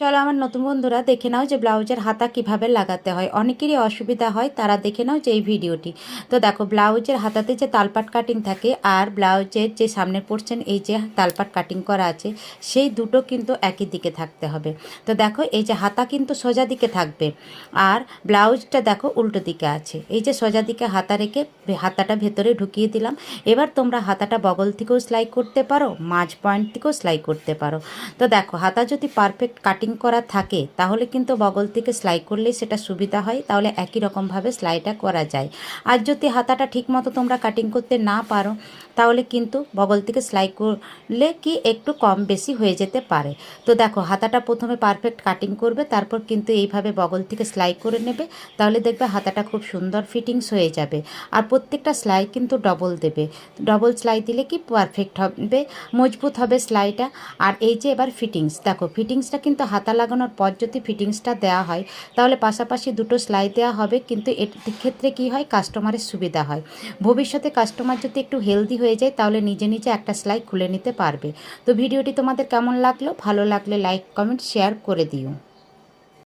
চলো আমার নতুন বন্ধুরা দেখে নাও যে ব্লাউজের হাতা কিভাবে লাগাতে হয়। অনেকেরই অসুবিধা হয়, তারা দেখে নাও যে এই ভিডিওটি। তো দেখো, ব্লাউজের হাতাতে যে তালপাট কাটিং থাকে আর ব্লাউজের যে সামনের পোর্শন এই যে তালপাট কাটিং করা আছে, সেই দুটো কিন্তু একই দিকে থাকতে হবে। তো দেখো, এই যে হাতা কিন্তু সোজা দিকে থাকবে আর ব্লাউজটা দেখো উল্টো দিকে আছে। এই যে সোজা দিকে হাতা রেখে হাতাটা ভেতরে ঢুকিয়ে দিলাম। এবার তোমরা হাতাটা বগল থেকেও সেলাই করতে পারো, মাঝ পয়েন্ট থেকেও সেলাই করতে পারো। তো দেখো, হাতা যদি পারফেক্ট কাটিং করা থাকে তাহলে কিন্তু বগল থেকে সেলাই করলেই সেটা সুবিধা হয়, তাহলে একই রকমভাবে সেলাইটা করা যায়। আর যদি হাতাটা ঠিকমতো তোমরা কাটিং করতে না পারো তাহলে কিন্তু বগল থেকে সেলাই করলে কি একটু কম বেশি হয়ে যেতে পারে। তো দেখো, হাতাটা প্রথমে পারফেক্ট কাটিং করবে, তারপর কিন্তু এইভাবে বগল থেকে সেলাই করে নেবে, তাহলে দেখবে হাতাটা খুব সুন্দর ফিটিংস হয়ে যাবে। আর প্রত্যেকটা সেলাই কিন্তু ডবল দেবে, ডবল সেলাই দিলে কি পারফেক্ট হবে, মজবুত হবে সেলাইটা। আর এই যে এবার ফিটিংস, দেখো ফিটিংসটা কিন্তু হাতা লাগানোর পর যদি ফিটিংসটা দেওয়া হয় তাহলে পাশাপাশি দুটো সেলাই দেওয়া হবে, কিন্তু এর ক্ষেত্রে কি হয়, কাস্টমারের সুবিধা হয়। ভবিষ্যতে কাস্টমার যদি একটু হেলদি হয়ে যায় তাহলে নিজে নিজে একটা সেলাই খুলে নিতে পারবে। তো ভিডিওটি তোমাদের কেমন লাগলো? ভালো লাগলে লাইক কমেন্ট শেয়ার করে দিও।